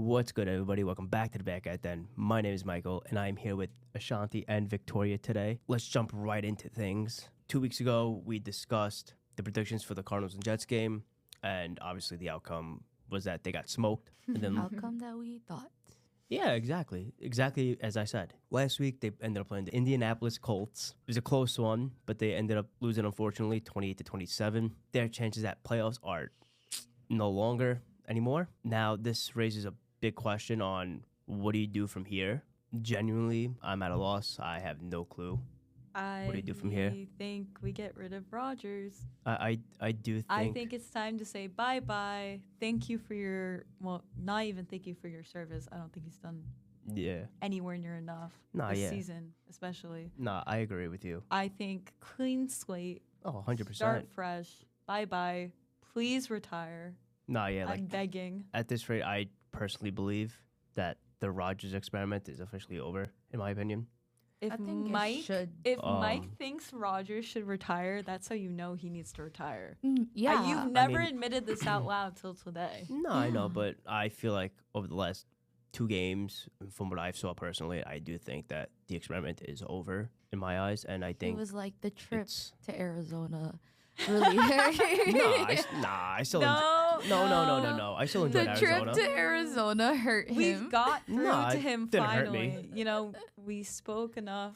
What's good, everybody? Welcome back to the Bearcat Den. My name is Michael, and I am here with Ashanti and Victoria today. Let's jump right into things. 2 weeks ago, we discussed the predictions for the Cardinals and Jets game, and obviously the outcome was that they got smoked. And then, Outcome that we thought. yeah, exactly as I said. Last week, they ended up playing the Indianapolis Colts. It was a close one, but they ended up losing, unfortunately, 28-27. Their chances at playoffs are no longer anymore. Now, this raises a big question on what do you do from here? Genuinely, I'm at a loss. I have no clue. What do you do from here? I think we get rid of Rodgers. I do think... I think it's time to say bye-bye. Thank you for your... Well, not even thank you for your service. I don't think he's done anywhere near enough this season, especially. Nah, I agree with you. I think clean slate. Oh, 100%. Start fresh. Bye-bye. Please retire. Nah, yeah, I'm begging. At this rate, I personally believe that the Rodgers experiment is officially over, in my opinion. If Mike thinks Rodgers should retire, that's how you know he needs to retire. Yeah. You've never admitted this out loud till today. No, I know, but I feel like over the last 2 games, from what I saw personally, I do think that the experiment is over in my eyes, and I think it was like the trip to Arizona. Really hurt. I still no. I still enjoyed Arizona. The trip to Arizona hurt him. We got through to him didn't finally. hurt me. You know, we spoke enough.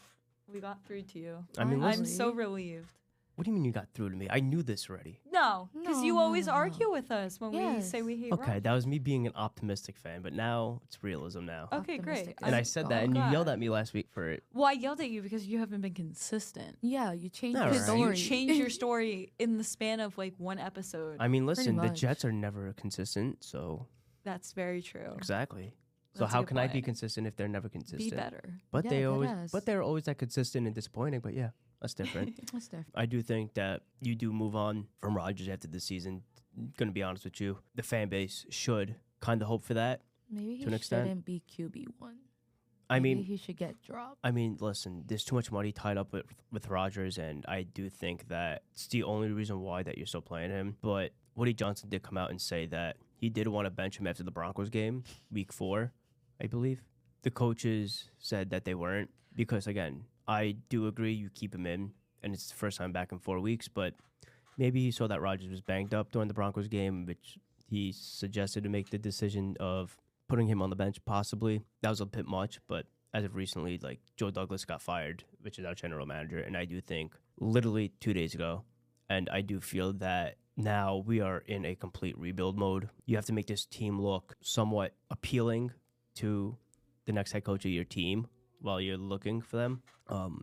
We got through to you. I mean, I'm so relieved. What do you mean you got through to me? I knew this already. No, because you always argue with us when we say we hate Okay, that was me being an optimistic fan, but now it's realism now. Okay, great. And I said that, and you yelled at me last week for it. Well, I yelled at you because you haven't been consistent. Yeah, you changed All your right. story. You changed your story in the span of like one episode. I mean, listen, the much. Jets are never consistent, so... That's very true. Exactly. So That's a how good can I be point. consistent if they're never consistent? Be better. But Yeah, they're always that consistent and disappointing, but yeah. That's different. That's different. I do think that you do move on from Rodgers after this season. Going to be honest with you. The fan base should kind of hope for that. Maybe to an he extent. shouldn't be QB1. I Maybe mean, he should get dropped. I mean, listen, there's too much money tied up with Rodgers, and I do think that it's the only reason why that you're still playing him. But Woody Johnson did come out and say that he did want to bench him after the Broncos game, week 4, I believe. The coaches said that they weren't because, again, I do agree you keep him in, and it's the first time back in 4 weeks, but maybe he saw that Rodgers was banged up during the Broncos game, which he suggested to make the decision of putting him on the bench, possibly. That was a bit much, but as of recently, like, Joe Douglas got fired, which is our general manager, and I do think literally 2 days ago, and I do feel that now we are in a complete rebuild mode. You have to make this team look somewhat appealing to the next head coach of your team while you're looking for them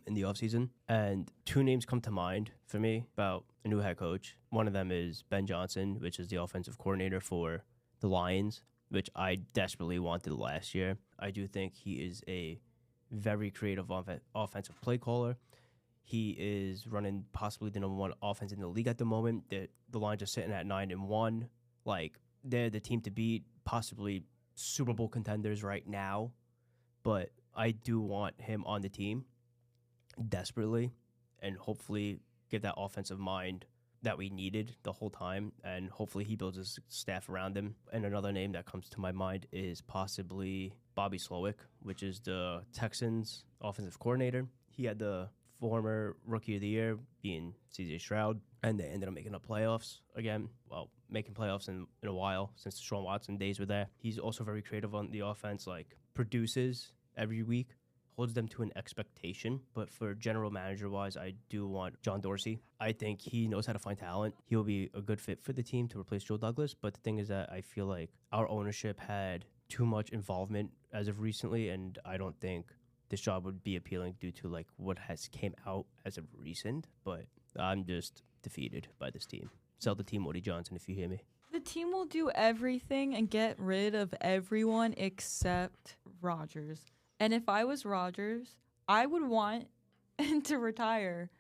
in the offseason. And 2 names come to mind for me about a new head coach. One of them is Ben Johnson, which is the offensive coordinator for the Lions, which I desperately wanted last year. I do think he is a very creative offensive play caller. He is running possibly the #1 offense in the league at the moment. The Lions are sitting at 9-1. Like, they're the team to beat, possibly Super Bowl contenders right now. But I do want him on the team desperately and hopefully get that offensive mind that we needed the whole time, and hopefully he builds his staff around him. And another name that comes to my mind is possibly Bobby Slowick, which is the Texans offensive coordinator. He had the former Rookie of the Year being C.J. Stroud, and they ended up making the playoffs again. Well, making playoffs in a while since the Deshaun Watson days were there. He's also very creative on the offense, like produces every week, holds them to an expectation. But for general manager-wise, I do want John Dorsey. I think he knows how to find talent. He'll be a good fit for the team to replace Joe Douglas. But the thing is that I feel like our ownership had too much involvement as of recently, and I don't think this job would be appealing due to like what has came out as of recent. But I'm just defeated by this team. Sell the team, Woody Johnson, if you hear me. The team will do everything and get rid of everyone except Rodgers. And if I was Rodgers, I would want to retire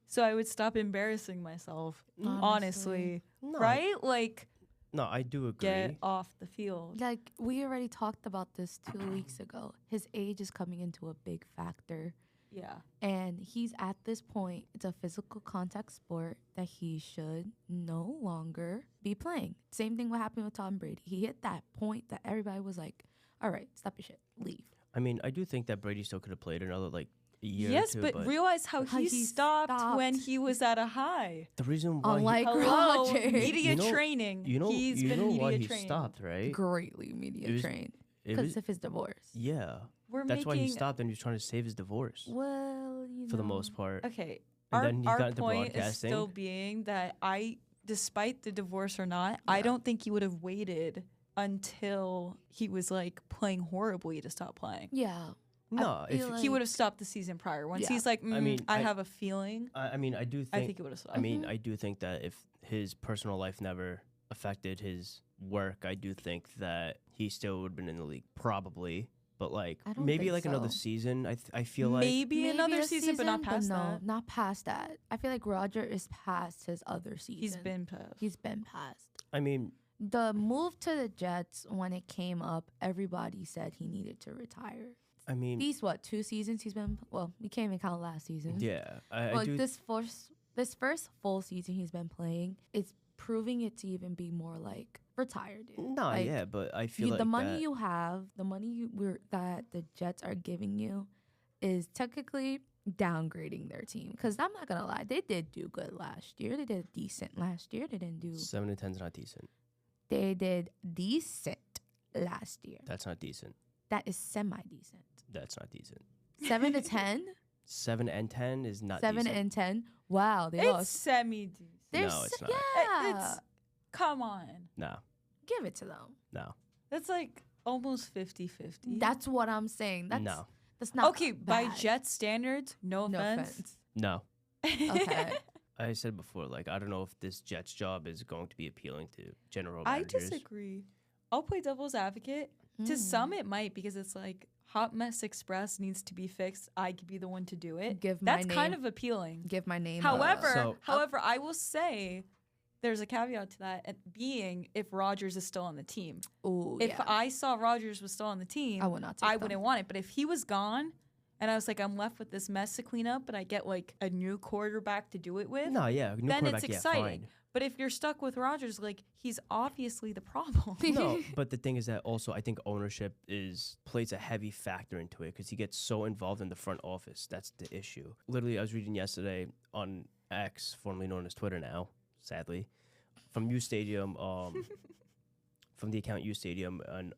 so I would stop embarrassing myself, honestly. No. Right? Like, No, I do agree. get off the field. Like, we already talked about this 2 weeks ago. His age is coming into a big factor. Yeah. And he's at this point, it's a physical contact sport that he should no longer be playing. Same thing what happened with Tom Brady. He hit that point that everybody was like, all right, stop your shit, leave. I mean, I do think that Brady still could have played another like a year Yes, or two, but realize how he stopped when he was at a high. the reason why Unlike Hello, Rodgers. media You know- training. He's you been know media why he trained. stopped, right? Greatly media It was- trained It because was, of his divorce. yeah, We're that's making why he stopped, and he was trying to save his divorce Well, you know. for the most part. Okay. And then he our got into point is broadcasting. still being that despite the divorce or not, I Yeah. don't think he would have waited until he was like playing horribly to stop playing. Yeah. No, feel if like- He would have stopped the season prior. Once Yeah. he's like, I mean, I I- have a feeling. I mean, I do think. I think it would have stopped. I mean, Mhm. I do think that if his personal life never affected his work, I do think that he still would have been in the league, probably. But like I don't maybe think like another so. season. I feel like maybe another a season, but not past no, that. not past that. I feel like Roger is past his other season. He's been past. He's been past. I mean, The move to the Jets, when it came up, everybody said he needed to retire. I mean, These 2 seasons he's been. Well, we can't even count last season. yeah, I But do. this first full season he's been playing, it's proving it to even be more like retired. Dude. No, Like, yeah, but I feel like the money that, you have, the money that the Jets are giving you, is technically downgrading their team. Because I'm not gonna lie, they did do good last year. They did decent last year. They didn't do. 7 and 10 is not decent. They did decent last year. That's not decent. That is semi decent. That's not decent. 7 to 10. 7 and 10 is not 7 decent. and 10. Wow, they It's lost. semi-decent. They're No, it's not. Yeah, Come on. No, give it to them. no, That's like almost 50-50. That's what I'm saying. That's no, that's not okay, by bad. Jets standards, no No offense. offense. no. Okay. I said before, like, I don't know if this Jets job is going to be appealing to general I managers. disagree. I'll play devil's advocate. Mm. To some, it might because it's like Hot Mess Express needs to be fixed. I could be the one to do it. Give my That's name. kind of appealing. Give my name. However, So- I will say there's a caveat to that, and being if Rodgers is still on the team. Ooh, If yeah. I saw Rodgers was still on the team, I would not take I them. wouldn't want it. But if he was gone, and I was like, I'm left with this mess to clean up, but I get like a new quarterback to do it with, No, yeah, new then it's quarterback, yeah, exciting. fine. But if you're stuck with Rodgers, like he's obviously the problem. No, but the thing is that also I think ownership plays a heavy factor into it because he gets so involved in the front office. That's the issue. Literally, I was reading yesterday on X, formerly known as Twitter now, sadly, from U Stadium, from the account U Stadium, and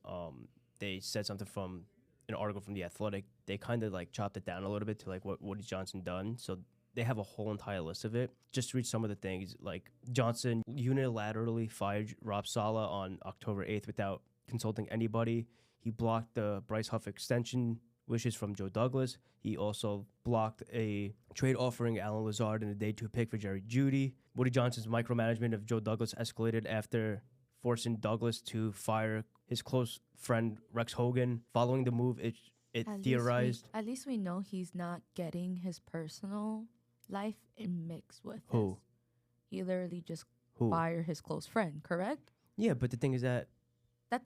they said something from an article from The Athletic. They kind of like chopped it down a little bit to like what Woody Johnson done. So they have a whole entire list of it. Just to read some of the things, like Johnson unilaterally fired Rob Saleh on October 8th without consulting anybody. He blocked the Bryce Huff extension wishes from Joe Douglas. He also blocked a trade offering Alan Lazard in a day 2 pick for Jerry Jeudy. Woody Johnson's micromanagement of Joe Douglas escalated after forcing Douglas to fire his close friend Rex Hogan. Following the move, it theorized. At least we know he's not getting his personal life in mix with Who? his. He literally just Who? fired his close friend, correct? Yeah, but the thing is that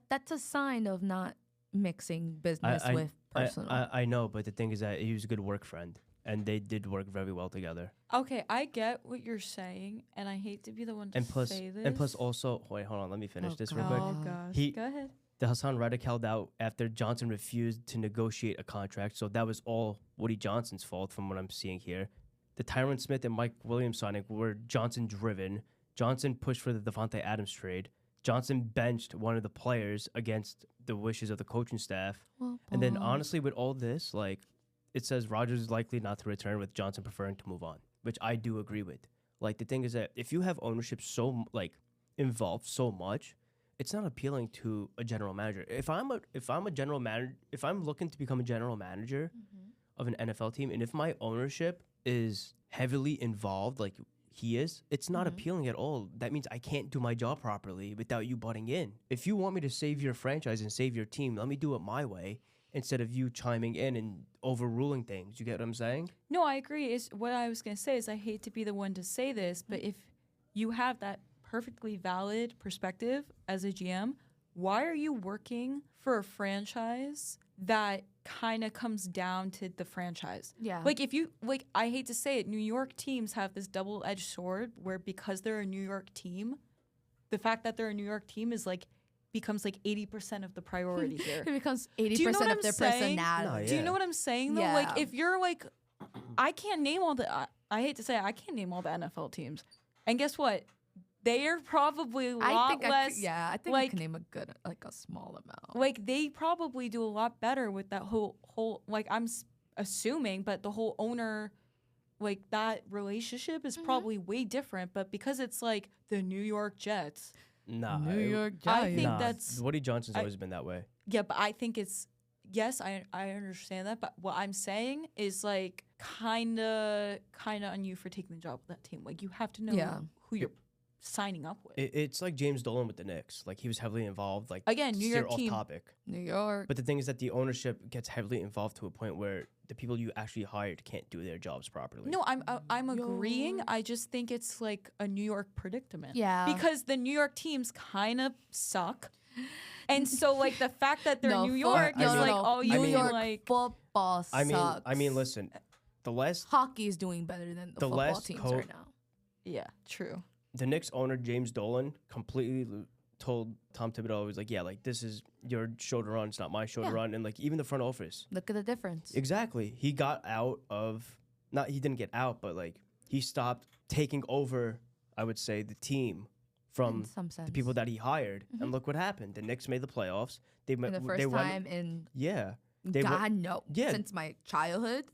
That's a sign of not mixing business I- with personal. I know, but the thing is that he was a good work friend, and they did work very well together. Okay, I get what you're saying, and I hate to be the one to And plus, say this. and plus, also, wait, hold on, let me finish Oh, this real God. quick. Oh gosh, He- go ahead. The Hassan Reddick held out after Johnson refused to negotiate a contract, so that was all Woody Johnson's fault from what I'm seeing here. The Tyron Smith and Mike Williams signing were Johnson driven. Johnson pushed for the Devontae Adams trade. Johnson benched one of the players against the wishes of the coaching staff. And then honestly, with all this, like, it says Rodgers is likely not to return, with Johnson preferring to move on, which I do agree with. Like, the thing is that if you have ownership involved so much, it's not appealing to a general manager. If I'm a general manager, if I'm looking to become a general manager of an NFL team, and if my ownership is heavily involved, like he is, it's not appealing at all. That means I can't do my job properly without you butting in. If you want me to save your franchise and save your team, let me do it my way instead of you chiming in and overruling things. You get what I'm saying? No, I agree. Is what I was gonna say is I hate to be the one to say this, but if you have that perfectly valid perspective as a GM, why are you working for a franchise that kind of comes down to the franchise. Yeah. Like if you like, I hate to say it, New York teams have this double-edged sword where because they're a New York team, the fact that they're a New York team is like becomes like 80% of the priority here. It becomes Do you know 80% what of I'm their saying? personality. Do you know what I'm saying though? Yeah. Like if you're like, I can't name all the. I hate to say it, I can't name all the NFL teams, and guess what? They are probably a lot less. I think I can name a good, like a small amount. Like they probably do a lot better with that whole like I'm assuming, but the whole owner, like that relationship is probably way different. But because it's like the New York Jets, Nah, New York I Giants. think that's Woody Johnson's always been that way. yeah. But I think it's yes, I understand that. But what I'm saying is like kind of on you for taking the job with that team. Like you have to know who you're signing up with. It's like James Dolan with the Knicks. Like he was heavily involved. Like Again, New York off team. topic. New York. But the thing is that the ownership gets heavily involved to a point where the people you actually hired can't do their jobs properly. No, I'm agreeing. I just think it's like a New York predicament. Yeah. Because the New York teams kind of suck. And so like the fact that they're No, New fu- York I is mean- like oh you New mean- York like football sucks. I mean, listen, the last Hockey is doing better than the football last teams co- right now. yeah, true. the Knicks owner James Dolan completely told Tom Thibodeau, was like, yeah, like this is your show to run, it's not my show to Yeah. run, and like even the front office. Look at the difference. Exactly, he got out of he didn't get out, but like he stopped taking over. I would say the team from in some sense. the people that he hired, and look what happened. The Knicks made the playoffs. They for the first they time went, in yeah. They God went, no, yeah. since my childhood.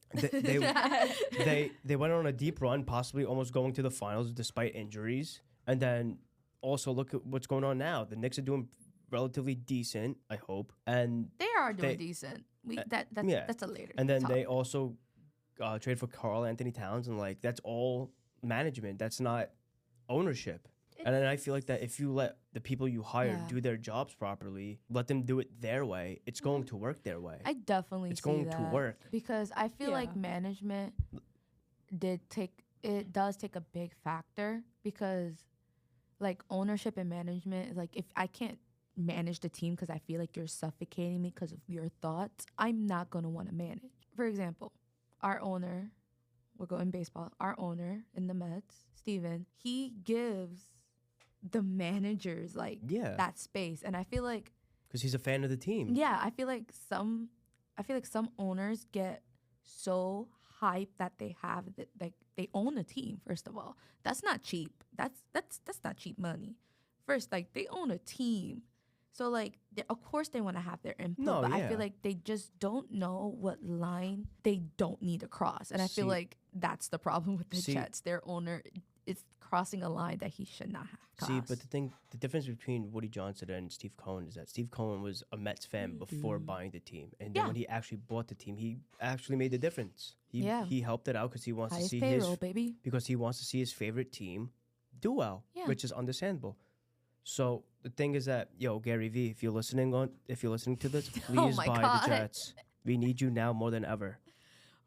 they went on a deep run, possibly almost going to the finals despite injuries. And then also look at what's going on now. The Knicks are doing relatively decent, I hope. And They are doing They- decent. yeah. That's a later. and then topic. they also trade for Carl Anthony Towns, and like that's all management. That's not ownership. And then I feel like that if you let the people you hire Yeah. do their jobs properly, let them do it their way, it's going to work their way. I definitely It's see going to that work. because I feel like Yeah. management does take a big factor because like ownership and management is like if I can't manage the team because I feel like you're suffocating me because of your thoughts, I'm not gonna want to manage. For example, our owner, we're going baseball, our owner in the Mets, Steven, he gives the managers like Yeah. that space. And I feel like Because he's a fan of the team. yeah, I feel like some owners get so hyped that they have that like they own a team. First of all, that's not cheap. That's not cheap money. First, like they own a team, so like of course they want to have their input. No, but I yeah. feel like they just don't know what line they don't need to cross, and I feel See- like that's the problem with the See- Jets. Their owner is crossing a line that he should not have crossed. See, but the difference between Woody Johnson and Steve Cohen is that Steve Cohen was a Mets fan before buying the team, and then Yeah. when he actually bought the team, he actually made the difference. He helped it out because he wants highest to see payroll, his baby. because he wants to see his favorite team do well, Yeah. which is understandable. So the thing is that Gary V, if you're listening to this, please my buy God. the Jets. We need you now more than ever.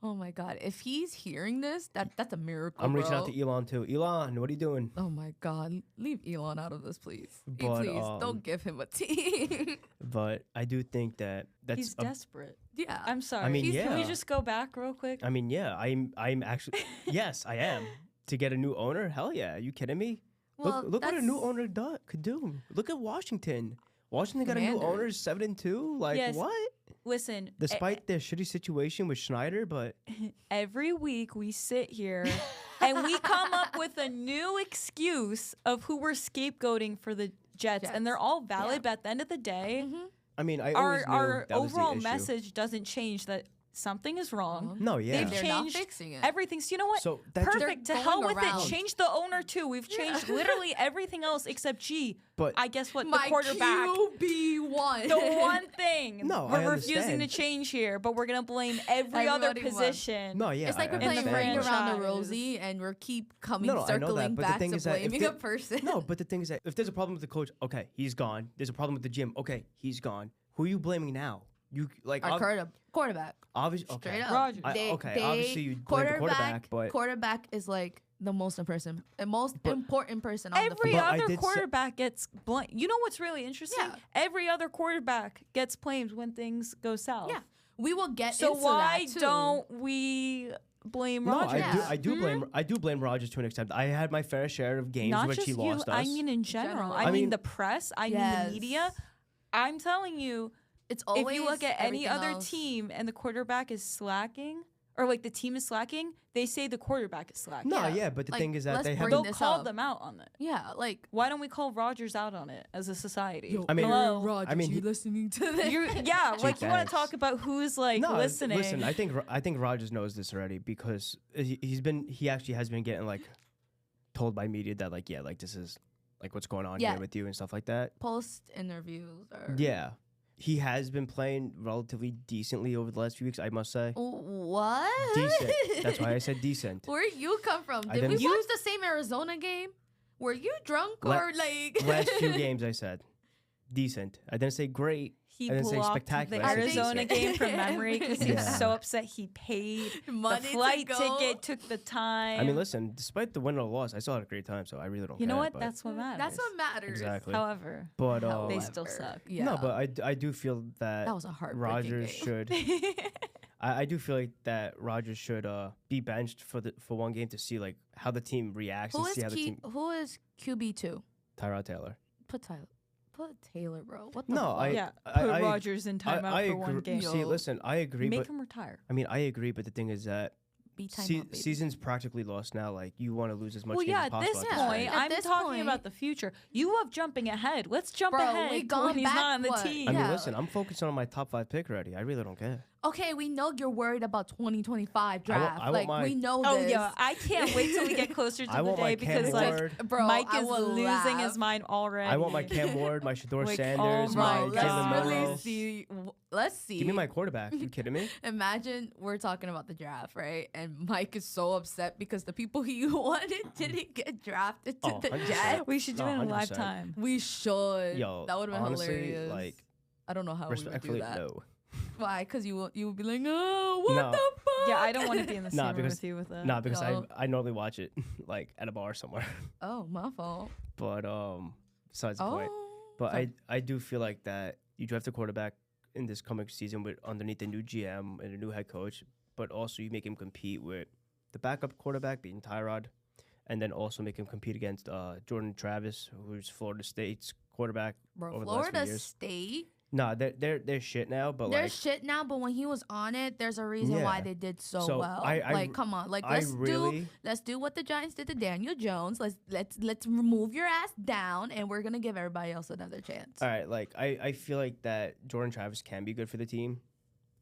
Oh my God! If he's hearing this, that's a miracle. I'm reaching out bro. to Elon too. Elon, what are you doing? Oh my God! Leave Elon out of this, please. But, Please don't give him a team. But I do think that that's He's desperate. yeah. I'm sorry. I mean, Can we yeah. just go back real quick? I mean, yeah, I'm actually yes, I am. To get a new owner? Hell yeah. Are you kidding me? Well, look what a new that's- owner could do. Look at Washington. Washington got a new owner, Commanders. 7-2. Like Yes. what? Listen, Despite their shitty situation with Schneider, but every week we sit here and we come up with a new excuse of who we're scapegoating for the Jets, and they're all valid. Yeah. But at the end of the day, I mean, I always knew our that was the overall issue. message doesn't change that something is wrong. No, yeah. They've They're not changed fixing it. everything. So you know what? So that just- Perfect. To They're hell going with around. it. Change the owner too. We've changed literally everything else except But I guess what My the quarterback. QB1. The one thing No, we're I refusing to understand. change here, but we're gonna blame every other Everybody wants- position. no, yeah. It's like I we're playing understand. ring around the Franchise. rosy, and we're keep coming No, I know that, circling but the back thing to is that if blaming a they- person. No, but the thing is that if there's a problem with the coach, okay, he's gone. There's a problem with the gym, okay, he's gone. Who are you blaming now? You like Our quarterback. obviously Straight okay. up. Rodgers. Okay, obviously you blame the quarterback, but quarterback is like the most important person on the Every field. But I other did quarterback gets blamed. You know what's really interesting? Yeah. Every other quarterback gets blamed when things go south. Yeah, we will get So into why that too. don't we blame No, Rodgers? Yeah. I do blame Rodgers to an extent. I had my fair share of games Not which just he you. lost us. I mean, in general. General. I I mean, mean- the press. I mean, Yes. the media. I'm telling you, It's always if you look at any everything other else. team and the quarterback is slacking, or like the team is slacking, they say the quarterback is slacking. No, Yeah, yeah, but the like, thing is that let's they bring haven't. They'll this call up. them out on it. Yeah, like Why don't we call Rodgers out on it as a society? I mean- hello. Rodgers, I mean, you he- listening to this? Yeah, like you want thanks. to talk about who's like No, listening. listen. I think Rodgers knows this already because he actually has been getting like told by media that like yeah like this is like what's going on Yeah. here with you and stuff like that. Post interviews or Yeah, he has been playing relatively decently over the last few weeks. I must say, What? decent. That's why I said decent. Where you come from? I Did we didn't- watch the same Arizona game? Were you drunk La- or like Last few games, I said decent. I didn't say great. He I didn't say blocked spectacular, the I said Arizona decent. game from memory because he was Yeah. so upset he paid money the flight to go? ticket, took the time. I mean, listen. Despite the win or loss, I still had a great time, so I really don't. you know care, what? but- That's what matters. That's what matters. exactly. However, But they still However, suck. Yeah. no, but I do feel that, that was a heartbreaking Rodgers game. should. I do feel like that Rodgers should be benched for one game to see like how the team reacts Who and is see how the team. who is QB2? Tyrod Taylor. Put Taylor, bro. What the No, fuck? I- Yeah, I- put I- Rodgers in timeout for one agree. game. See, Yo. listen, I agree, Make but him retire. I mean, I agree, but the thing is that Be timeout, baby. season's practically lost now. Like you want to lose as much Well, games yeah, as at possible. this at this point, rate. At I'm this talking point- about the future. You love jumping ahead. Let's jump Bro, ahead we to gone when he's back, not on the what? team. I mean, Yeah. listen, I'm focusing on my top 5 pick already. I really don't care. Okay, we know you're worried about 2025 draft. I want like my- we know Oh this. yeah, I can't wait till we get closer to I the want my day Cam because like Ward. Bro, Mike I is will losing laugh. his mind already. I want my Cam Ward, my Shador Like, Sanders, oh my my Bro, Jalen let's really Milroe. see. Let's see. Give me my quarterback. You kidding me? Imagine we're talking about the draft, right? And Mike is so upset because the people he wanted didn't get drafted to Oh, the 100%. Jets. We should do No, it in 100%. lifetime. We should. Yo, that would have been honestly, hilarious. like, I don't know how we would do respectfully, that. no. Why? Because you would be like, oh, what No. the fuck? Yeah, I don't want to be in the same Nah, room because- with you with that. Nah, because No. I normally watch it like at a bar somewhere. Oh, my fault. But besides the point. Oh. But So- I do feel like that you draft a quarterback in this coming season with underneath a new GM and a new head coach, but also you make him compete with the backup quarterback being Tyrod, and then also make him compete against Jordan Travis, who's Florida State's quarterback. Bro, over the last few Florida years. State. Nah, they're shit now, but They're like shit now, but when he was on it, there's a reason why Yeah. they did so, So, well. I like, come on, like I let's really do what the Giants did to Daniel Jones. Let's remove your ass down, and we're gonna give everybody else another chance. all right. Like I feel like that Jordan Travis can be good for the team,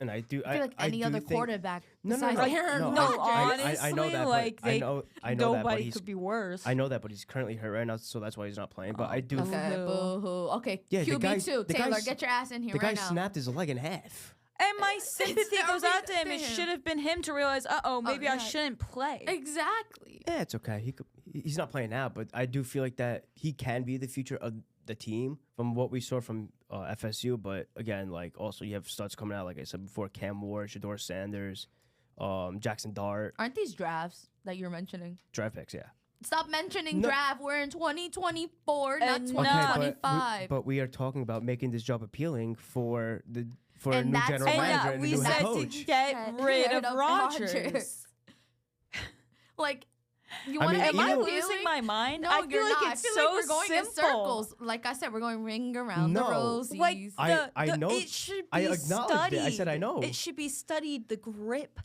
and I do. I feel like any do other think, quarterback No, no, besides no, Aaron no, No, Rodgers. I know honestly, that. like, But I they- know that. But Nobody he's could be worse. I know that, but he's currently hurt right now, so that's why he's not playing. But I do. okay. Okay, Boo-hoo. boo-hoo. Okay, Yeah, the guy- QB2, the Taylor, guy's- get your ass in here The guy right now. snapped his leg in half. And my sympathy goes out to him. It everything. should have been him to realize, maybe I yeah. shouldn't play. Exactly. Yeah, it's okay. He's not playing now, but I do feel like that he can be the future of the team from what we saw from FSU. But again, like also you have studs coming out, like I said before, Cam Ward, Shador Sanders, Jackson Dart, Aren't these drafts that you're mentioning? draft picks. Yeah. Stop mentioning No. draft. We're in 2024, not And 2025. but we are talking about making this job appealing for a And new that's general why- And manager yeah, and a we new head said coach. to get rid of Rodgers. Rodgers. Like, you I want mean, to Am I even- losing my mind? No, I you're feel like not. it's I feel so like we're going simple. in circles. Like I said, we're going ring around the No. rosies. Like I know- it should be I acknowledged studied. it. I said I know. It should be studied. The grip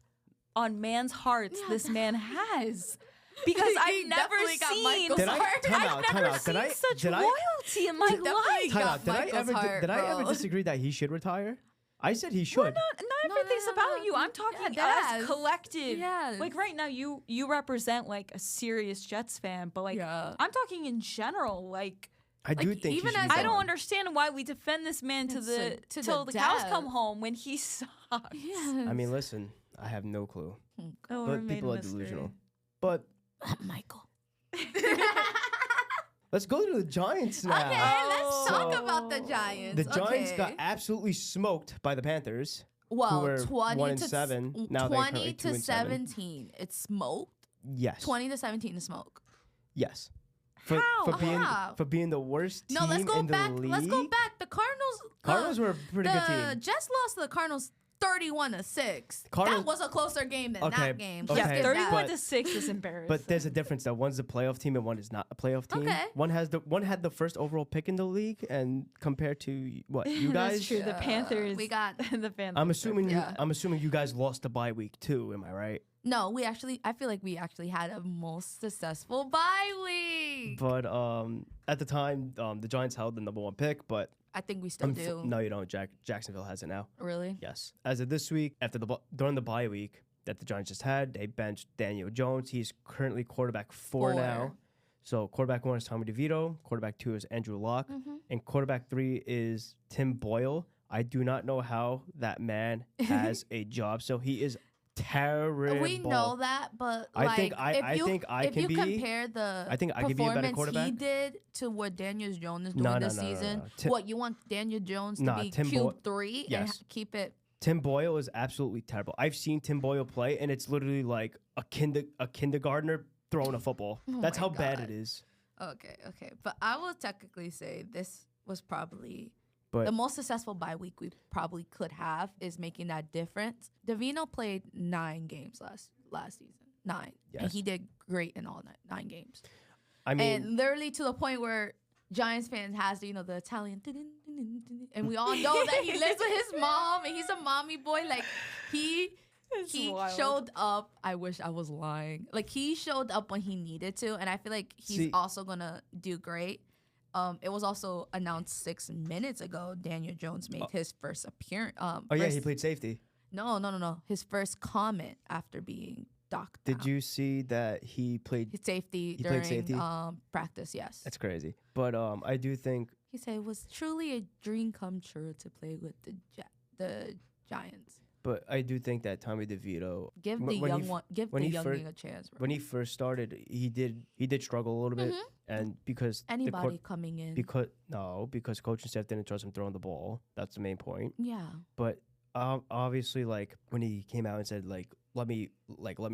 on man's hearts Yeah, this that- man has, because He I've never definitely got seen. Michael's Did I- heart. time I've out, time never out. seen Did I- such did I- loyalty in my Definitely life. Time got out. Did I Michael's ever heart, did I ever bro. disagree that he should retire? I said he should. Well, not everything's no, about no. you. I'm Yeah, talking yes. as collective. Yes. Like right now, you represent like a serious Jets fan, but like Yeah. I'm talking in general. Like I do Like, think even he should as be I a- don't gone. understand why we defend this man to It's the to till the the cows death. come home when he sucks. Yes. I mean, listen, I have no clue. Oh, But people are delusional. But Michael. let's go to the Giants now. Okay, let's talk So, about the Giants. The Giants got Okay. absolutely smoked by the Panthers. well, were 20 1 and to 7. Now they're 20 currently 2 to and 7. 17. It's smoked. Yes. 20-17 to smoke. Yes. How? For being the worst team No, let's go in the back. league. Let's go back. The Cardinals were a pretty good The team. Jets lost to the Cardinals 31-6. Cardinals- That was a closer game than Okay, that game. okay. Just Yeah, give that. 31-6 is embarrassing. But there's a difference though. One's a playoff team and one is not a playoff team. Okay. One had the first overall pick in the league, and compared to what you That's guys, true. The Panthers. we got- the Panthers. I'm assuming Yeah. I'm assuming you guys lost the bye week too. Am I right? No, I feel like we actually had a most successful bye week. But at the time, the Giants held the number 1 pick, but I think we still do. no, you don't. Jacksonville has it now. Really? Yes. As of this week, during the bye week that the Giants just had, they benched Daniel Jones. He's currently quarterback 4 now. So quarterback 1 is Tommy DeVito. Quarterback 2 is Andrew Luck. And quarterback 3 is Tim Boyle. I do not know how that man has a job. So he is terrible. We know that, but I like, think if you compare the I think I can be a better performance quarterback. he did to what Daniel Jones is doing No, this no, no, no, season, no. what you want Daniel Jones to be Tim Boy- QB3 and Yes. keep it? Tim Boyle is absolutely terrible. I've seen Tim Boyle play, and it's literally like a kindergartner throwing a football. Oh That's my how bad God. it is. Okay, but I will technically say this was probably But the most successful bye week we probably could have is making that difference. Davino played 9 games last season, 9, and Yes. he did great in all 9 games. I mean, And literally to the point where Giants fans has the Italian, and we all know that he lives with his mom and he's a mommy boy. Like he wild. showed up. I wish I was lying. Like he showed up when he needed to, and I feel like he's See- also gonna do great. It was also announced 6 minutes ago. Daniel Jones made his first appearance. oh yeah, he played safety. No. His first comment after being docked. Did out. you see that he played? His safety He during played safety? practice? Yes. That's crazy. But I do think He said it was truly a dream come true to play with the Giants. But I do think that Tommy DeVito, Give Wh- the when he young f- one, give when the he fir- youngling a chance. Bro. when he first started, he did struggle a little bit, and because Anybody coming in, because coaching staff didn't trust him throwing the ball. That's the main point. yeah, But obviously, like when he came out and said let me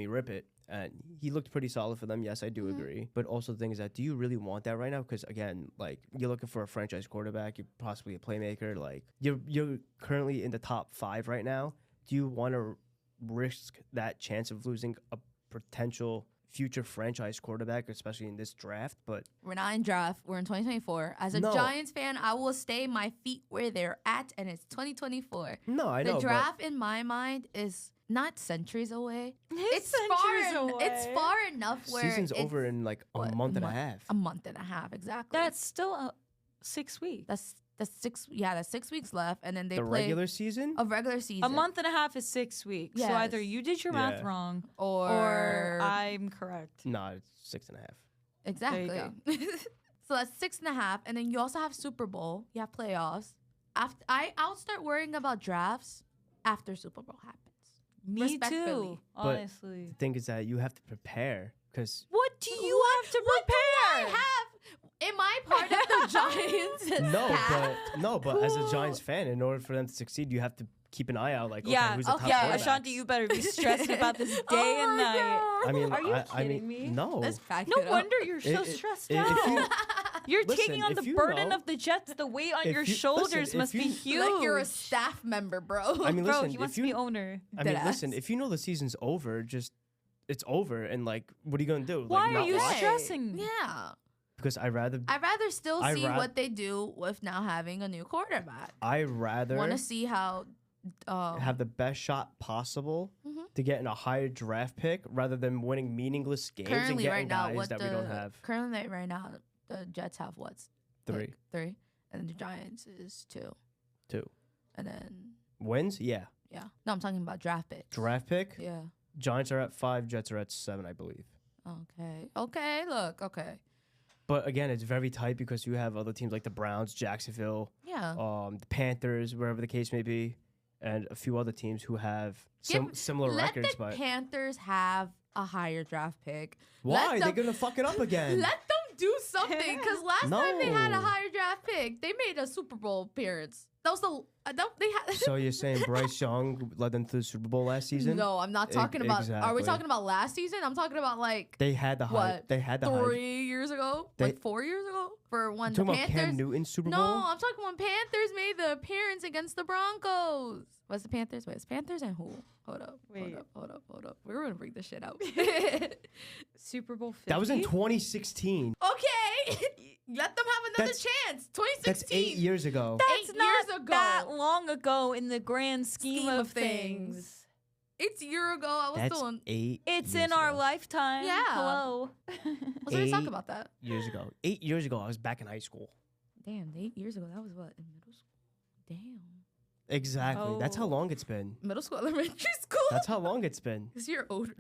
rip it, and he looked pretty solid for them. Yes, I do agree. But also the thing is that, do you really want that right now? Because again, like you're looking for a franchise quarterback, you're possibly a playmaker. Like you're currently in the top 5 right now. Do you want to risk that chance of losing a potential future franchise quarterback, especially in this draft? But we're not in draft. We're in 2024. As a No. Giants fan, I will stay my feet where they're at, and it's 2024. no, I know. The draft, in my mind, is not centuries away. It's far enough but where season's it's over in like a month and a half. A month and a half, exactly. That's still 6 weeks. That's 6. Yeah, that's 6 weeks left, and then they The play regular season. a regular season. A month and a half is 6 weeks. So either Yes. you did your math Yeah. wrong or I'm correct. No, it's 6.5. exactly. There So that's 6.5, and then you also have Super Bowl. You have playoffs. I'll start worrying about drafts after Super Bowl happens. Me Respectfully. too, But- honestly. The thing is that you have to prepare because What do you have to What do I prepare? have? Am I part of the Giants? but as a Giants fan, in order for them to succeed, you have to keep an eye out. Like, Yeah, okay, who's the top yeah, quarterbacks? Ashanti, you better be stressing about this day Oh and my night. God. I mean, Are you I mean, kidding me? no. Let's back No it up. wonder you're so If- stressed if out. you- You're Listen, taking on if the you burden know- of the Jets. The weight on if your you- shoulders listen, must if be you- huge. Like you're a staff member, bro. I mean, Bro, listen, he wants if to be you, owner. I mean, Deadass. listen, if you know the season's over, just it's over, and like, what are you gonna do? Why like, are not you watch? stressing? Yeah. Because I'd rather still I see ra- what they do with now having a new quarterback. I rather Want to see how have the best shot possible Mhm. to get in a higher draft pick rather than winning meaningless games and currently getting right now guys what that the we don't have. currently right now the Jets have what's 3, 3, and the Giants is 2, 2 and then wins. Yeah, yeah. No, I'm talking about draft picks. draft pick. Yeah. Giants are at 5, Jets are at 7, I believe. Okay. Look. Okay. But again, it's very tight because you have other teams like the Browns, Jacksonville, Yeah. the Panthers, wherever the case may be, and a few other teams who have similar Let records. the But Panthers have a higher draft pick. why? Let They're them- gonna fuck it up again. Let them do something, because last time they had a No. higher draft pick, they made a Super Bowl appearance. That was the they had. So you're saying Bryce Young led them to the Super Bowl last season? No, I'm not talking about. Are we exactly. talking about last season? I'm talking about like They had the hype. what? They had the hype. 3 years ago, like 4 years ago, for when the Talking about Cam Panthers. Newton Super Bowl? No, I'm talking when Panthers made the appearance against the Broncos. Was the Panthers? Wait, it's Panthers and who? Hold up. Wait. Hold up. We're gonna bring this shit out. Super Bowl 50? That was in 2016. Okay, let them have another That's- chance. 2016. That's 8 years ago. That's 8 not years ago. that long ago in the grand scheme, Scheme of of things. things. It's a year ago. I was That's still in. 8 It's years in our ago. lifetime. Yeah. Hello. Was there talk 8 about that? years ago. 8 years ago, I was back in high school. Damn, 8 years ago. That was what, in middle school? Damn. Exactly. That's how Oh. long it's been. Middle school, elementary school. That's how long it's been. Because you're older.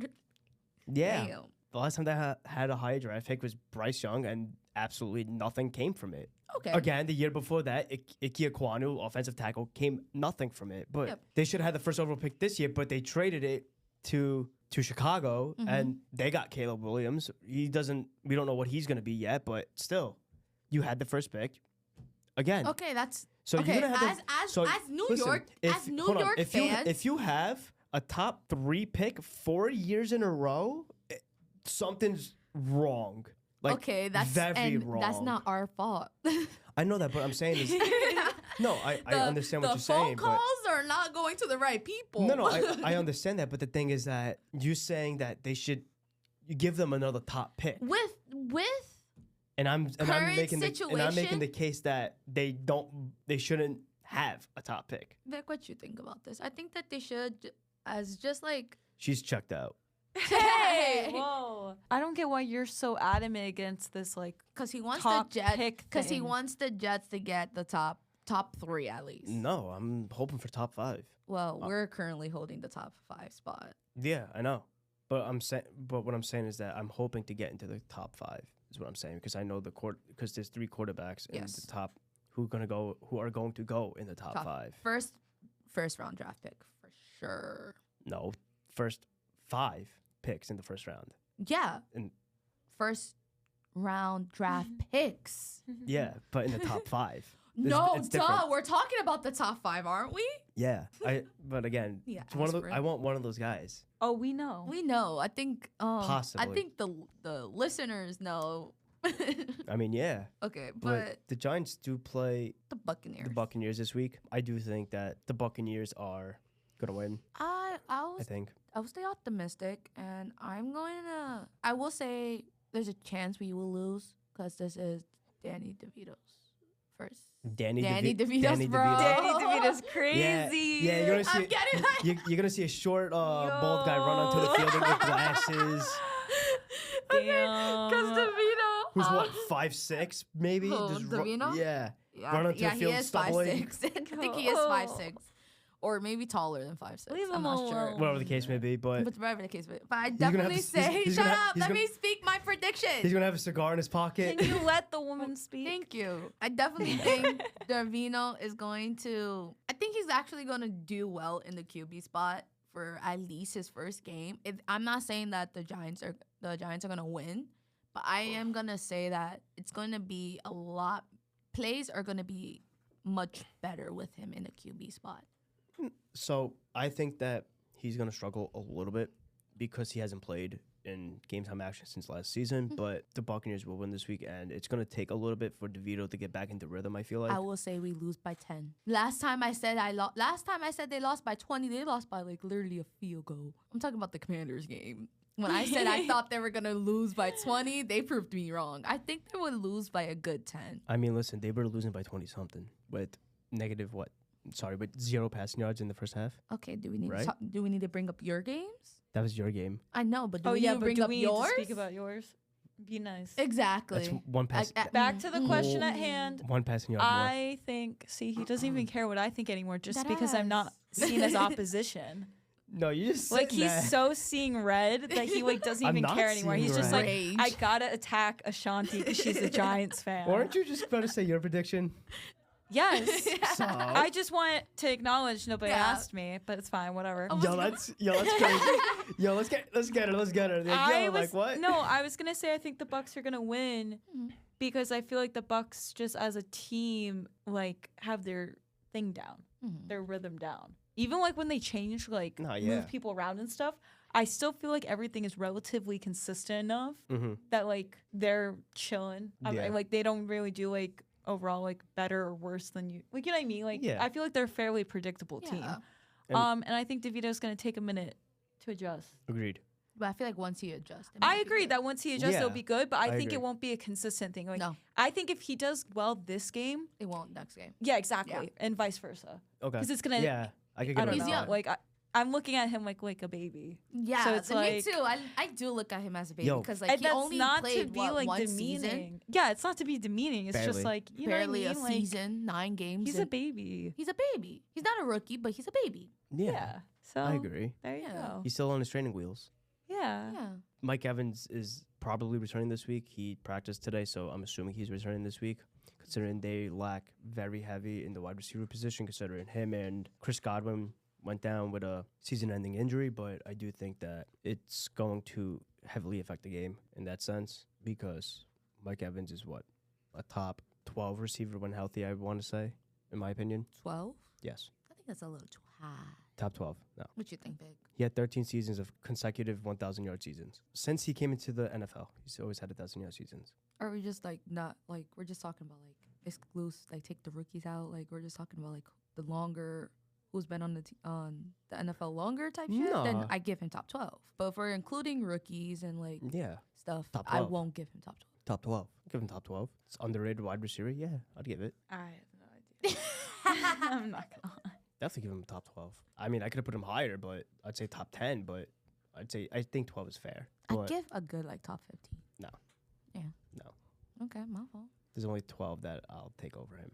Yeah. Damn. The last time they had a high draft pick was Bryce Young, and absolutely nothing came from it. Okay. Again, the year before that, Ike Ekwonu, offensive tackle, came nothing from it. But Yep. they should have had the first overall pick this year, but they traded it to Chicago, and they got Caleb Williams. We don't know what he's going to be yet, but still, you had the first pick. Again. Okay, that's So okay. you're gonna have As so New listen, York, if- as New hold on, York fans, if you have a top 3 pick 4 years in a row, something's wrong. Like, okay, that's very wrong. That's not our fault. I know that, but I'm saying is no. I understand what you're The saying, phone calls are not going to the right people. but no, I understand that. But the thing is that you saying that they should you give them another top pick, with and I'm current making situation? the case that they shouldn't have a top pick. Vic, what you think about this? I think that they should, as just like She's checked out. Hey, whoa. I don't get why you're so adamant against this, like, because he wants top the Jets, pick because he thing. wants the Jets to get the top 3 at least. No, I'm hoping for top 5. Well, we're currently holding the top 5 spot. Yeah, I know. But what I'm saying is that I'm hoping to get into the top 5 is what I'm saying, because I know because there's 3 quarterbacks in Yes. the top who are going to go in the top 5. First round draft pick for sure. No, first 5 picks in the first round. Yeah. And- First round draft picks. Yeah, but in the top 5. No, it's duh. different. We're talking about the top 5, aren't we? Yeah, but again, Yeah, it's one of aspirate. I want one of those guys. Oh, we know. We know. I think. I Possibly. think the listeners know. I mean, yeah, Okay, but but the Giants do play the Buccaneers. the Buccaneers this week. I do think that the Buccaneers are gonna win. I I think. will stay optimistic, and I will say there's a chance we will lose because this is Danny DeVito's first. Danny DeVito's Danny bro. DeVito. Danny DeVito's crazy. Yeah, you're gonna see. I'm getting You're gonna see a short, bald guy run onto the field with glasses. Damn. Because DeVito. Who's what, 5'6", maybe? Who, ru- Davino? yeah. Yeah, Run onto the yeah, field he is stumbling. 5'6". I think he is 5'6", or maybe taller than 5'6". Leave I'm him not sure. alone. Whatever the case may be, but But whatever the case may be. But I gonna have definitely to- say, he's shut gonna- up. he's Let gonna- me speak my prediction. he's gonna have a cigar in his pocket. Can you let the woman speak? Thank you. I definitely think Davino is going to. I think he's actually going to do well in the QB spot for at least his first game. I'm not saying that the Giants are going to win, but I am going to say that it's going to be a lot. Plays are going to be much better with him in the QB spot. So I think that he's gonna struggle a little bit because he hasn't played in game time action since last season. But the Buccaneers will win this week, and it's gonna take a little bit for DeVito to get back into rhythm. I feel like. I will say we lose by 10. Last time I said they lost by 20. They lost by like literally a field goal. I'm talking about the Commanders game. When I said I thought they were gonna lose by 20, they proved me wrong. I think they would lose by a good 10. I mean, listen, they were losing by 20 something with negative what? Sorry, but 0 passing yards in the first half. Okay, do we need Right? to bring up your games? That was your game. I know, but do Oh we yeah, need to but bring do up we need yours? to speak about yours? Be nice. Exactly. That's one pass. Back to the question at hand. One passing yard more. I think. See, he doesn't even care what I think anymore, just That because I'm not ass. seen as opposition. No, you just Like saying he's that. so seeing red that he like doesn't I'm even not care anymore. seeing He's just red. like, Rage. I gotta attack Ashanti because she's a Giants fan. Weren't you just about to say your prediction? Yes. So, I just want to acknowledge nobody Yeah. asked me, but it's fine, whatever. yo, that's crazy. Yo, let's get her. I Yo, was like what? no, I was gonna say I think the Bucks are gonna win Mhm. because I feel like the Bucks just as a team like have their thing down, Mhm. their rhythm down. Even like when they change, like Nah, yeah. move people around and stuff, I still feel like everything is relatively consistent enough Mm-hmm. that like they're chilling. Yeah. Like they don't really do like overall like better or worse than you. Like you know what I mean? Like Yeah. I feel like they're a fairly predictable team. Yeah. And- And I think DeVito's gonna take a minute to adjust. Agreed. But I feel like once he adjusts, it I might be agree good. that once he adjusts, it'll Yeah, be good, but I I think agree. it won't be a consistent thing. Like No, I think if he does well this game, it won't next game. yeah, exactly, and vice versa, Okay. because it's gonna. Yeah, I could I get don't around He's know. young. that. Like I'm looking at him like a baby. Yeah, So it's me like- too. I do look at him as a baby Yo. because like And he that's only not played to be what, like one demeaning. season, Yeah, it's not to be demeaning. It's Barely. just like you barely know what I a mean? Like, season, 9 games. he's a and baby. He's a baby. He's not a rookie, but he's a baby. Yeah, So I agree. There you Yeah. go. He's still on his training wheels. Yeah. Yeah. Mike Evans is probably returning this week. He practiced today, so I'm assuming he's returning this week. Considering they lack very heavy in the wide receiver position, considering him and Chris Godwin went down with a season-ending injury, but I do think that it's going to heavily affect the game in that sense because Mike Evans is what, a top 12 receiver when healthy, I want to say, in my opinion. 12? Yes, I think that's a little too high. top 12. No. What you think, Big? He had 13 seasons of consecutive 1,000-yard seasons. Since he came into the NFL, he's always had 1,000-yard seasons. Or are we just like not like we're just talking about like exclusive, like take the rookies out, like we're just talking about like the longer who's been on the NFL longer type shit, then Nah. I give him top 12. But if we're including rookies and like Yeah, stuff, Top I 12. won't give him top 12. top 12. Give him top 12. It's underrated wide receiver. Yeah, I'd give it. I have no idea. I'm not gonna lie. Definitely give him top 12. I mean, I could have put him higher, but I'd say top 10, but I think 12 is fair. I'd But give a good like top 15. No. Yeah. No. Okay, my fault. there's only 12 that I'll take over him.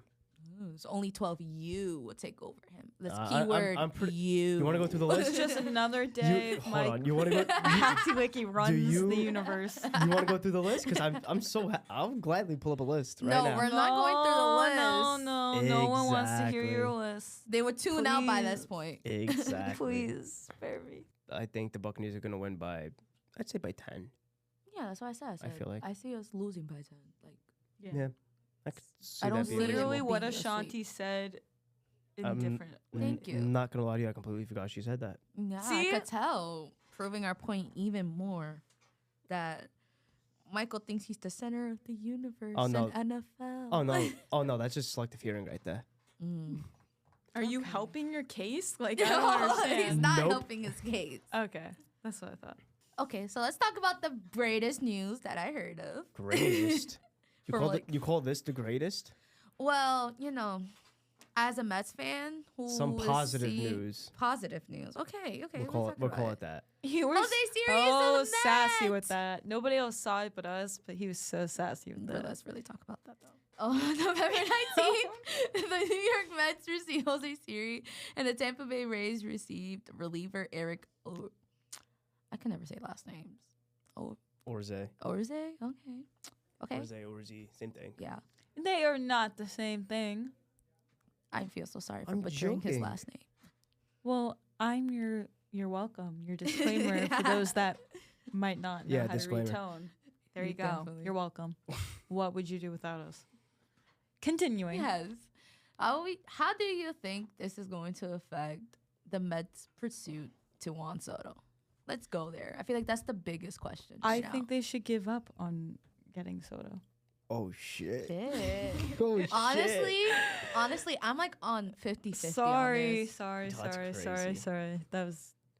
It's only 12 you would take over him. That's I'm keyword You want to go through the list? It's just another day. You, of hold Mike. on. You want to go? Wiki runs you- the universe. You want to go through the list? Because I'm so I'll gladly pull up a list right No, now. we're not going through the list. No one wants to hear your Exactly. list. They would tune out by this Please. point. Exactly. Please spare me. I think the Buccaneers are going to win by, I'd say by 10. Yeah, that's what I said. I feel like- I see us losing by 10. Like Yeah. I could see I don't that being see it Literally will what be a sweep. Ashanti said in Um, different. Thank you. I'm not going to lie to you. I completely forgot she said that. yeah, See? I could tell, proving our point even more that Michael thinks he's the center of the universe Oh, no. in NFL. Oh, no. Oh, no. That's just selective hearing right there. Mm. Are you Okay. helping your case? Like I don't No, he's understand. not Nope. helping his case. Okay, that's what I thought. Okay, so let's talk about the greatest news that I heard of. Greatest. For like- you call this the greatest? Well, you know, as a Mets fan, who Some is positive seeing- news. Positive news. Okay, We'll call it that. You were Jose Sirius so of the sassy with Mets. that. Nobody else saw it but us, but he was so sassy with But that. let's really talk about that though. Oh, November 19th, the New York Mets received Jose Siri, and the Tampa Bay Rays received reliever Eric. I can never say last names. Orze. Orze. Okay. Okay. Orze. Same thing. Yeah. They are not the same thing. I feel so sorry for I'm butchering his joking. last name. Well, I'm you're welcome. Your disclaimer for those that might not know Yeah, how disclaimer. to retone. There you go. Definitely. You're welcome. What would you do without us? Continuing. Yes. How do you think this is going to affect the Mets' pursuit to Juan Soto? Let's go there. I feel like that's the biggest question. I now. think they should give up on getting Soto. Oh, shit. Shit. Oh, shit. Honestly, I'm like on 50-50 Sorry, on this. sorry, That's sorry, sorry, crazy. sorry.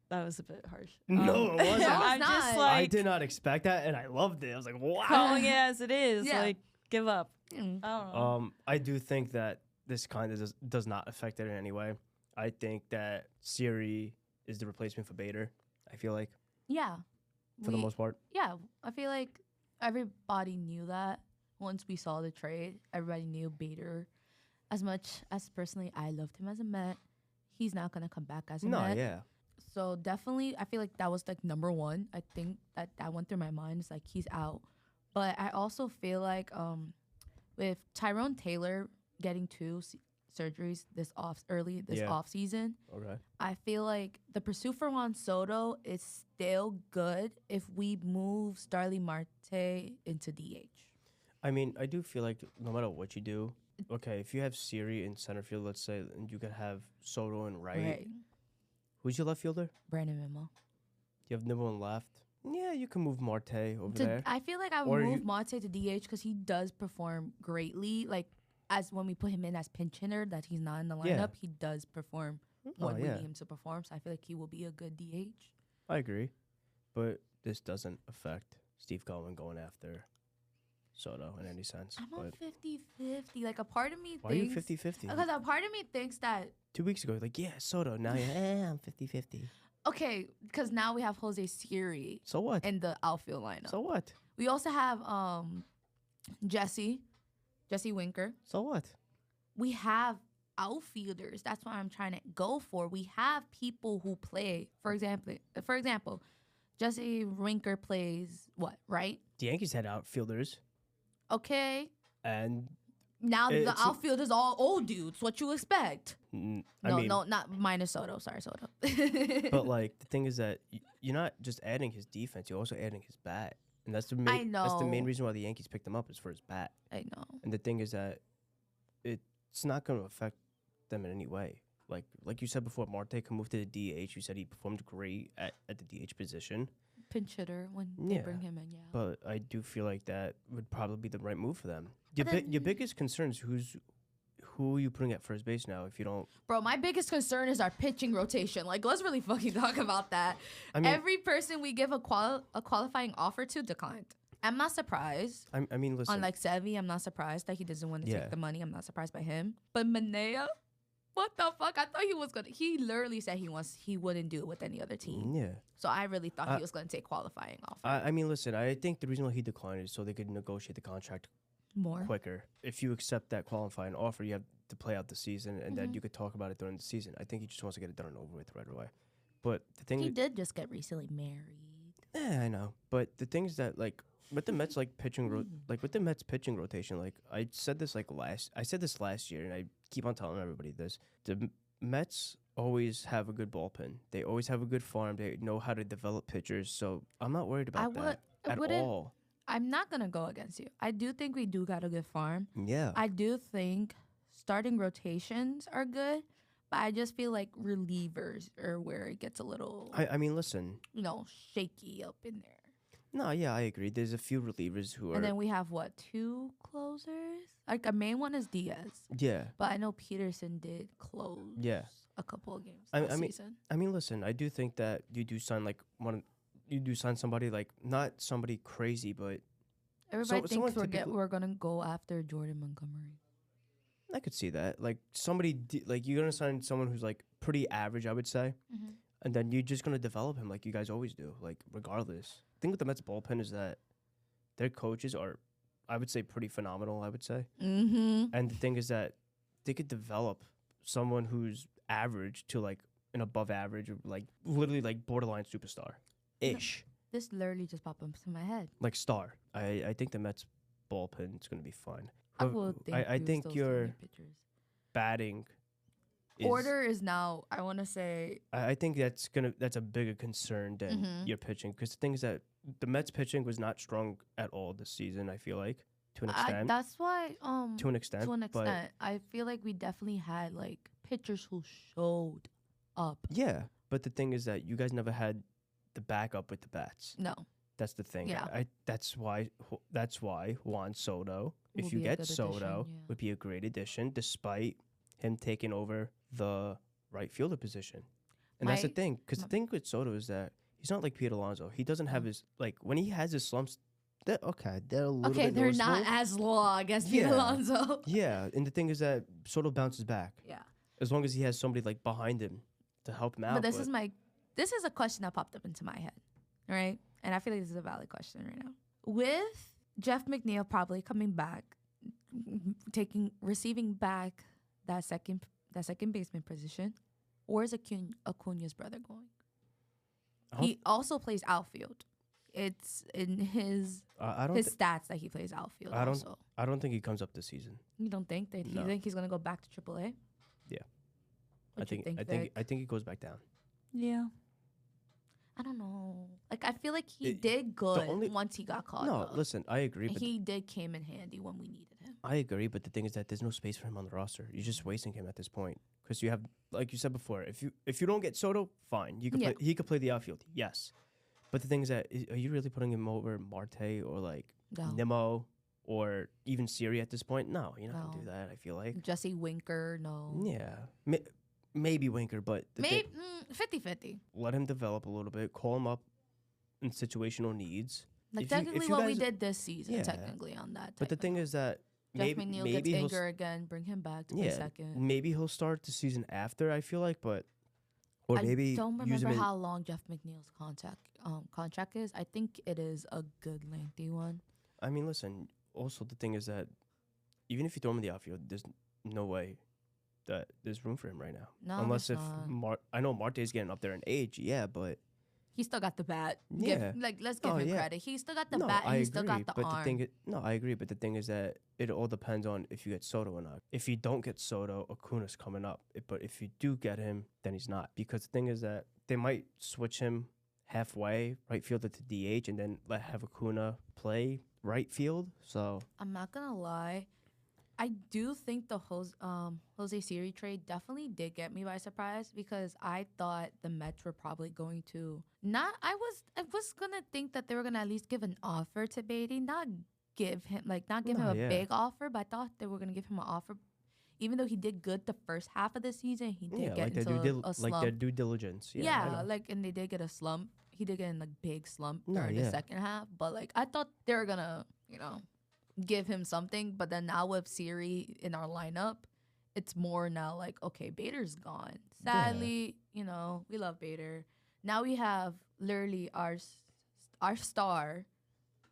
That was a bit harsh. No, it wasn't. No, I'm it's just not. like I did not expect that, and I loved it. I was like, wow. calling it as it is. Yeah. Like, give up. Mm. I don't know. I do think that this kind of does not affect it in any way. I think that Siri is the replacement for Bader. I feel like, Yeah. for the most part. Yeah, I feel like everybody knew that once we saw the trade. Everybody knew Bader. As much as personally I loved him as a Met, he's not going to come back as a No, Met. yeah. So definitely, I feel like that was like number one. I think that went through my mind. It's like he's out. But I also feel like with Tyrone Taylor getting two surgeries this off season, Okay. I feel like the pursuit for Juan Soto is still good if we move Starling Marte into DH. I mean, I do feel like no matter what you do, okay, if you have Siri in center field, let's say, and you could have Soto in right. Right. Who's your left fielder? Brandon Memo. You have Nibble in left. Yeah, you can move Marte over there. I feel like I Or would you- move Mate to DH because he does perform greatly. Like, as when we put him in as pinch hitter, that he's not in the lineup, Yeah. he does perform Oh, when we yeah. need him to perform. So I feel like he will be a good DH. I agree. But this doesn't affect Steve Cohen going after Soto in any sense. I'm on But 50-50. Like, a part of me why are you thinks... 50-50? Because a part of me thinks that... 2 weeks ago, like, yeah, Soto. Now I'm 50-50. Okay, because now we have Jose Siri So what? in the outfield lineup. So what? We also have Jesse Winker. So what? We have outfielders. That's what I'm trying to go for. We have people who play. For example, Jesse Winker plays what, right? The Yankees had outfielders, Okay. and Now the It's- outfielders all old dudes. What you expect? I No, mean, not minus Soto. Sorry, Soto. but like the thing is that you're not just adding his defense; you're also adding his bat, and that's the main. That's the main know. reason why the Yankees picked him up is for his bat. I know. And the thing is that it's not going to affect them in any way. Like you said before, Marte can move to the DH. You said he performed great at the DH position, Pinch hitter when they Yeah. bring him in. Yeah. but I do feel like that would probably be the right move for them. Your, But then- your biggest concern is who are you putting at first base now? If you don't, Bro, my biggest concern is our pitching rotation. Like, let's really fucking talk about that. I mean, Every person we give a qualifying offer to declined. I'm not surprised. I mean, listen. On like Sevi, I'm not surprised that he doesn't want to Yeah. take the money. I'm not surprised by him. But Manea, what the fuck? I thought he was gonna. He literally said he wouldn't do it with any other team. yeah. So I really thought I- he was gonna take qualifying offer I mean, listen. I think the reason why he declined is so they could negotiate the contract more. quicker. If you accept that qualifying offer, you have to play out the season, and then Mhm. you could talk about it during the season. I think he just wants to get it done and over with right away. But the thing, He did just get recently married. I know. But the thing is that like with the Mets like pitching, like with the Mets pitching rotation, like I said this last year, and I keep on telling everybody this. The Mets always have a good bullpen. They always have a good farm. They know how to develop pitchers. So I'm not worried about that I at wouldn't- all. I'm not gonna go against you. I do think we do got a good farm. Yeah. I do think starting rotations are good, but I just feel like relievers are where it gets a little, I mean, listen. shaky up in there. No, yeah, I agree. There's a few relievers who are. And then we have what, 2 closers? Like a main one is Diaz, yeah. but I know Peterson did close Yeah. a couple of games I last mean- season. I mean, listen. I do think that you do sign like you do sign somebody like not somebody crazy, but Everybody someone thinks typically- we're gonna go after Jordan Montgomery. I could see that. Like like you're gonna sign someone who's like pretty average, I would say, and then you're just gonna develop him like you guys always do, like regardless. The thing with the Mets bullpen is that their coaches are, I would say, pretty phenomenal. I would say, Mm-hmm. and the thing is that they could develop someone who's average to like an above average, or like literally like borderline superstar ish, This literally just popped into my head. like star. I think the Mets bullpen is gonna be fine. I Who- will think. I we think still still your need pitchers. batting. Is, Order is now. I want to say I think that's a bigger concern than Mhm. your pitching, because the thing is that the Mets pitching was not strong at all this season. I feel like to an extent, that's why to an extent, to an but extent I feel like we definitely had like pitchers who showed up. yeah. But the thing is that you guys never had the backup with the bats. No, That's the thing. Yeah. That's why Juan Soto, if Will you be a get good Soto, addition, yeah. would be a great addition, despite him taking over the right fielder position. And that's the My- thing, because the thing with Soto is that he's not like Pete Alonso. He doesn't have his like when he has his slumps. They're a little okay, bit they're not noticeable. as long as Pete Yeah. Alonso. Yeah, and the thing is that Soto bounces back Yeah, as long as he has somebody like behind him to help him out. but this is a question that popped up into my head, right? And I feel like this is a valid question right now. With Jeff McNeil probably coming back, receiving back that second baseman position, where's Acuna's brother going? I don't- He also plays outfield. It's in his I don't. his stats that he plays outfield. I don't- Also, I don't think he comes up this season. you don't think that No. you think he's gonna go back to AAA? Yeah. What you think, I Vic? think he goes back down. Yeah. I don't know. Like, I feel like he It- did good only- once he got caught No, up. listen, I agree, but He did came in handy when we needed him. I agree, but the thing is that there's no space for him on the roster. You're just wasting him at this point because you have, like you said before, if you don't get Soto, fine, you can Yeah. play. He could play the outfield, yes. But the thing is that are you really putting him over Marte or like No. Nimmo or even Siri at this point? No, you're not gonna do No. that. I feel like, Jesse Winker, no. yeah, maybe Winker, but Maybe 50-50. let him develop a little bit. Call him up in situational needs. Like, If you- if technically you what we guys- did this season, Yeah. technically, on that. But the thing is that Jeff maybe McNeil maybe gets he'll anger again, bring him back to play yeah second. maybe he'll start the season after. I feel like, but or I maybe don't use him remember in, how long Jeff McNeil's contract is. I think it is a good lengthy one. I mean, listen. Also, the thing is that even if you throw him in the outfield, there's no way that there's room for him right now. No, Unless there's if not. I know Marte's getting up there in age, yeah, but He still got the bat. Yeah. Let's give Oh, him yeah. credit. He still got the no, bat. I He still agree. got the But arm. the thing, no, I agree. But the thing is that it all depends on if you get Soto or not. If you don't get Soto, Acuna's coming up. But if you do get him, then he's not. Because the thing is that they might switch him halfway, right fielder to DH, and then have Acuna play right field. So I'm not gonna lie. I do think the Jose Siri trade definitely did get me by surprise because I thought the Mets were probably going to I was gonna think that they were gonna at least give an offer to Beatty, not give him No, a yeah. big offer, but I thought they were gonna give him an offer. Even though he did good the first half of the season, he did yeah, get like their into a slump. like their due diligence. Yeah, I Yeah, know. like, and they did get a slump. He did get in a big slump No, during yeah. the second half, but like I thought they were gonna, give him something. But then now with Siri in our lineup, it's more now like, okay, Bader's gone. Sadly, we love Bader. Now we have literally our star,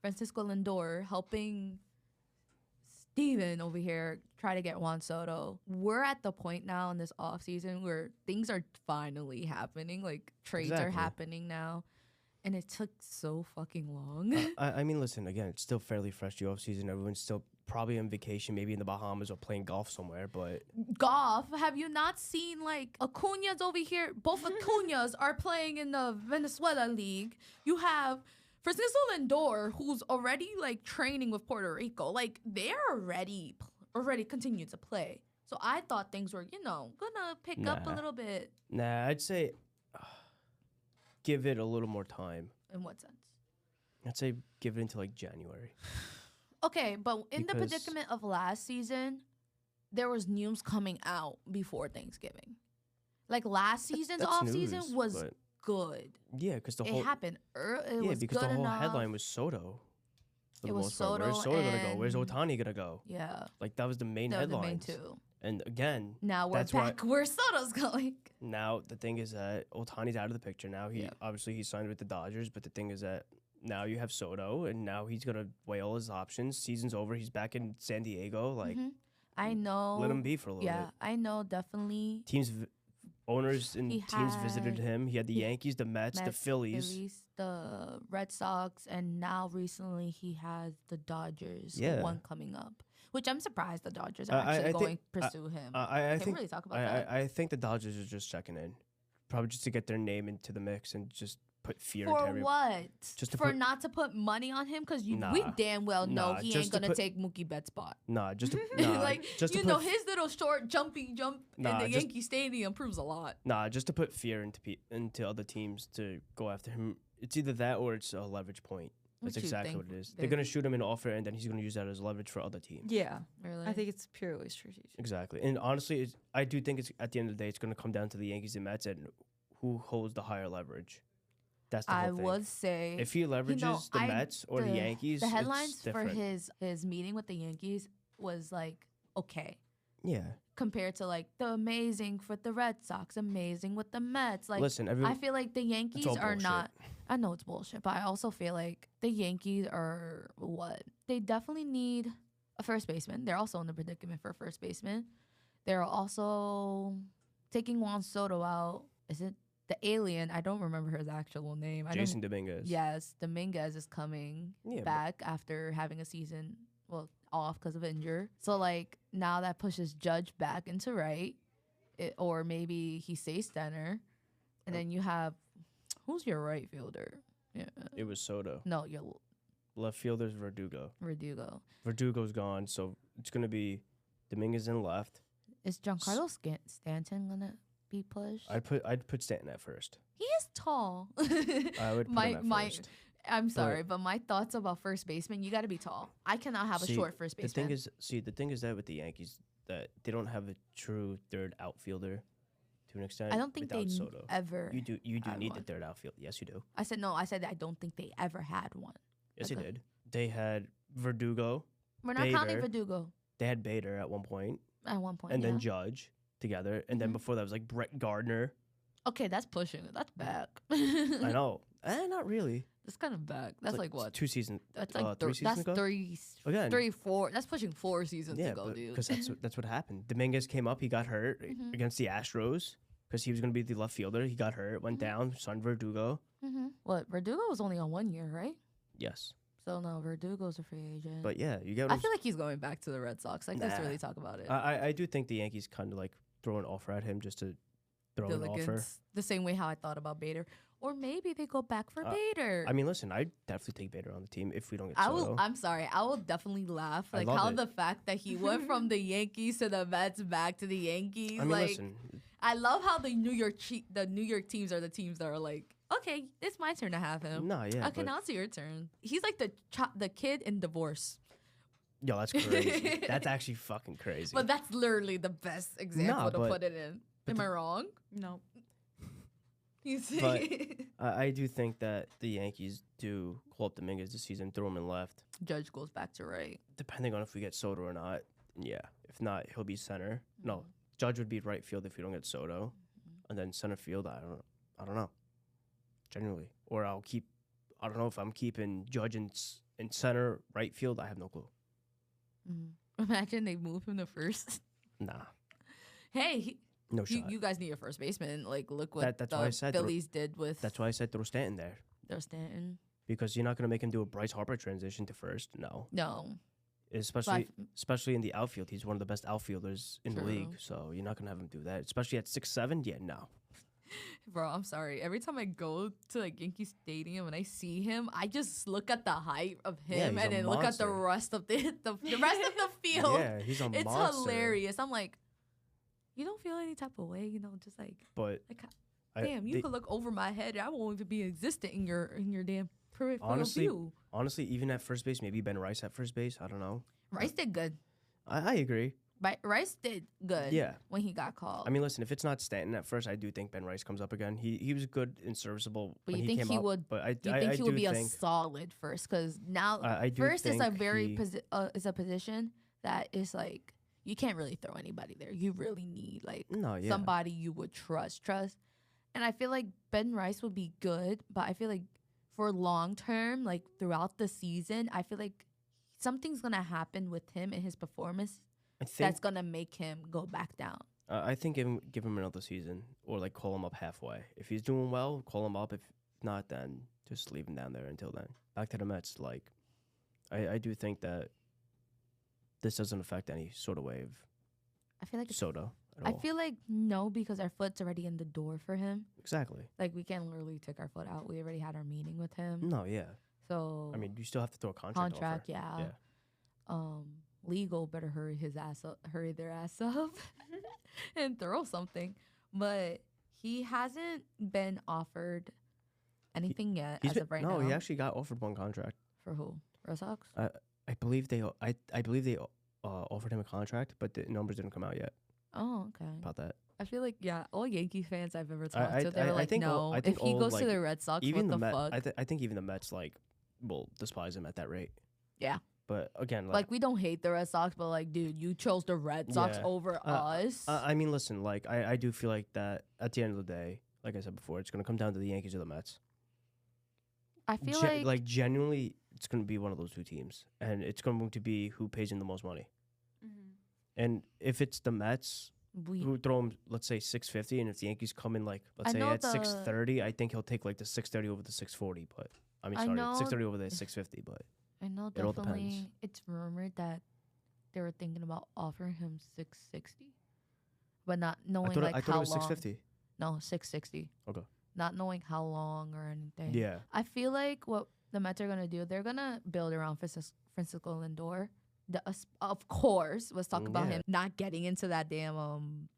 Francisco Lindor, helping Steven over here try to get Juan Soto. We're at the point now in this offseason where things are finally happening. Like, trades are Exactly. happening now. And it took so fucking long. I mean, listen, again, it's still fairly fresh, the offseason. Everyone's still probably on vacation, maybe in the Bahamas or playing golf somewhere, but Golf, have you not seen, like, Acuna's over here? Both Acuna's are playing in the Venezuela League. You have Francisco Lindor, who's already, like, training with Puerto Rico. Like, they're already continue to play. So I thought things were, gonna pick up a Nah. little bit. nah, I'd say give it a little more time. In what sense? I'd say give it until like January. Okay, but in the Because- predicament of last season, there was news coming out before Thanksgiving. Like, last season's That's off season news, was but good. yeah, because the It whole happened early. It yeah, was because good the whole enough. headline was Soto. For It the was most part. Where's Soto Soto gonna go? Where's and- Otani gonna go? Yeah, Like that was the main that was the headlines. main two. And again, Now we're That's why- back where Soto's going. now the thing is that Otani's out of the picture now. He Yeah. obviously he signed with the Dodgers, but the thing is that now you have Soto, and now he's gonna weigh all his options. Season's over. He's back in San Diego. Like Mhm. I know. let him be for a little Yeah, bit. I know. Definitely. Owners and He teams visited had- him. He had the he- Yankees, the Mets, the Mets, Phillies. the Red Sox, and now recently he has the Dodgers. Yeah. One coming up, which I'm surprised the Dodgers are I actually think- going to pursue him. I Can think really talk about that. I think the Dodgers are just checking in, probably just to get their name into the mix and just put fear into For everyone. what? Just to For put- not to put money on him? Because we Nah. damn well know Nah, he just ain't to gonna put- take Mookie Betts' spot. Nah, just to, nah, like, just to you put know, his little short jumping jump Nah, in the just- Yankee Stadium proves a lot. Nah, just to put fear into other teams to go after him. It's either that or it's a leverage point. That's What you exactly think what it is. they- They're gonna shoot him an offer, and then he's gonna use that as leverage for other teams. Yeah, Really? I think it's purely strategic. Exactly. And honestly, I do think it's at the end of the day, it's gonna come down to the Yankees and Mets and who holds the higher leverage. That's the I whole thing. would say If he leverages the Mets or the Yankees, the it's headlines for different. his meeting with the Yankees was like okay Yeah. compared to like the amazing with the Red Sox, amazing with the Mets. Like, Listen, I feel like the Yankees all are bullshit. not. I know it's bullshit, but I also feel like the Yankees are what they definitely need a first baseman. They're also in the predicament for a first baseman. They're also taking Juan Soto out. Is it the alien? I don't remember his actual name. Jason Dominguez. Yes, Dominguez is coming Yeah, but- back after having a season off because of injury. So like now that pushes Judge back into right, or maybe he stays center, and then you have Who's your right fielder? Yeah. It was Soto. No, your Left fielder's Verdugo. Verdugo. Verdugo's gone, so it's gonna be Dominguez in left. Is Giancarlo Stanton gonna be pushed? I'd put Stanton at first. He is tall. I would put him at first. I'm sorry, but my thoughts about first baseman, you got to be tall. I cannot have a short first baseman. The thing is that with the Yankees, that they don't have a true third outfielder to an extent. I don't think they Soto. ever. You do need one. the third outfield. Yes, you do. I said no. I said I don't think they ever had one. Yes, they did. They had Verdugo. We're not counting Verdugo. They had Bader at one point. At one point, and then Judge together, and then before that was like Brett Gardner. Okay, that's pushing it. That's back. I know. Not really. That's kind of back. That's like what? 2 seasons. That's like 3 seasons ago. Again, 3, 4. That's pushing 4 seasons ago, dude. Because that's what happened. Dominguez came up. He got hurt against the Astros because he was going to be the left fielder. He got hurt. Went down. Signed Verdugo. What? Verdugo was only on 1 year, right? Yes. So no, Verdugo's a free agent. But yeah, you get. I feel like he's going back to the Red Sox. Like, let's really talk about it. I do think the Yankees kind of like throw an offer at him just to throw an offer. The same way how I thought about Bader. Or maybe they go back for Bader. I mean, listen, I'd definitely take Bader on the team if we don't get Soto. I'm sorry. I will definitely laugh. Like how the fact that he went from the Yankees to the Mets back to the Yankees. I mean, listen. I love how the New York teams are the teams that are like, okay, it's my turn to have him. No, yeah. Okay, now it's your turn. He's like the kid in Divorce. Yo, that's crazy. That's actually fucking crazy. But that's literally the best example to put it in. Am I wrong? No. You see? But I do think that the Yankees do call up Dominguez this season, throw him in left. Judge goes back to right. Depending on if we get Soto or not. Yeah. If not, he'll be center. No, Judge would be right field if we don't get Soto. And then center field, I don't know. Genuinely. Or I don't know if I'm keeping Judge in center, right field. I have no clue. Imagine they move him to first. Nah. Hey, no shot. You guys need a first baseman. Like, look what that's why I said Phillies did with. That's why I said throw Stanton there. Throw Stanton. Because you're not going to make him do a Bryce Harper transition to first. No. No. Especially in the outfield. He's one of the best outfielders in the league. So you're not going to have him do that. Especially at 6'7". Yeah, no. Bro, I'm sorry. Every time I go to like Yankee Stadium and I see him, I just look at the height of him and then look at the rest of the rest of the field. Yeah, he's a monster. It's hilarious. I'm like, you don't feel any type of way, just like. But damn, you could look over my head. I won't even be existent in your damn peripheral view. Honestly, even at first base, maybe Ben Rice at first base. I don't know. Rice did good. I agree. But Rice did good. Yeah. When he got called. I mean, listen, if it's not Stanton at first, I do think Ben Rice comes up again. He was good and serviceable. But when you think he he came would? Up, but I he would be a solid first? Because now first is a very is a position that is like you can't really throw anybody there. You really need like somebody you would trust. And I feel like Ben Rice would be good, but I feel like for long term, like throughout the season, I feel like something's gonna happen with him and his performance that's gonna make him go back down. I think give him another season or like call him up halfway. If he's doing well, call him up. If not, then just leave him down there until then. Back to the Mets. Like, I do think that this doesn't affect any sort of way of I feel like Soto. I feel like no, because our foot's already in the door for him. Exactly. Like we can't literally take our foot out. We already had our meeting with him. No, yeah. So I mean, you still have to throw a contract offer. Yeah. Legal better hurry their ass up, and throw something. But he hasn't been offered anything yet as of right now. No, he actually got offered one contract. For who? Red Sox? I believe they offered him a contract, but the numbers didn't come out yet. Oh, okay. About that. I feel like all Yankee fans I've ever talked to, they're like, no. I think if he goes to the Red Sox, even what the fuck? I think even the Mets will despise him at that rate. Yeah. But again, like we don't hate the Red Sox, but like, dude, you chose the Red Sox over us. I mean, listen, like I do feel like that at the end of the day, like I said before, it's gonna come down to the Yankees or the Mets. I feel like genuinely, it's gonna be one of those two teams, and it's going to be who pays in the most money. Mm-hmm. And if it's the Mets, who throw him, let's say $650, and if the Yankees come in like let's say at $630, I think he'll take like the $630 over the $640. But $630 over the $650. But I know definitely it's rumored that they were thinking about offering him $660, but not knowing I thought it was how long. $650. No, $660. Okay. not knowing how long or anything. Yeah. I feel like what the Mets are gonna do, they're gonna build around Francisco Lindor. Of course, let's talk about him not getting into that damn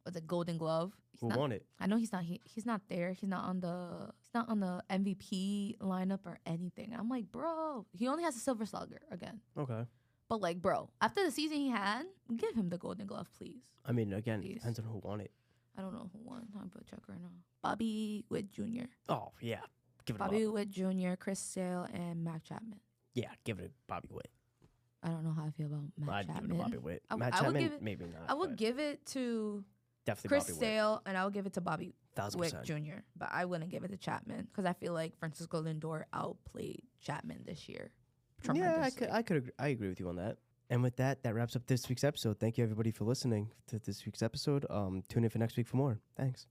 what's it, Golden Glove. Who won it? I know he's not. He's not there. He's not on the MVP lineup or anything. I'm like, bro, he only has a Silver Slugger again. Okay. But like, bro, after the season he had, give him the Golden Glove, please. I mean, again, Please. depends on who won it. I don't know who won. I'm gonna check right now. Bobby Witt Jr. Oh, yeah. Give it Bobby to Witt Jr., Chris Sale, and Matt Chapman. Yeah, give it to Bobby Witt. I don't know how I feel about Matt I'd Chapman. give it to Bobby Witt. I Matt would Chapman, give it- maybe not. I would but give it to definitely Chris Bobby Witt. Sale, and I would give it to Bobby 1000%. Witt Jr. But I wouldn't give it to Chapman because I feel like Francisco Lindor outplayed Chapman this year. Yeah, tremendously. I agree with you on that. And with that, that wraps up this week's episode. Thank you everybody for listening to this week's episode. Tune in for next week for more. Thanks.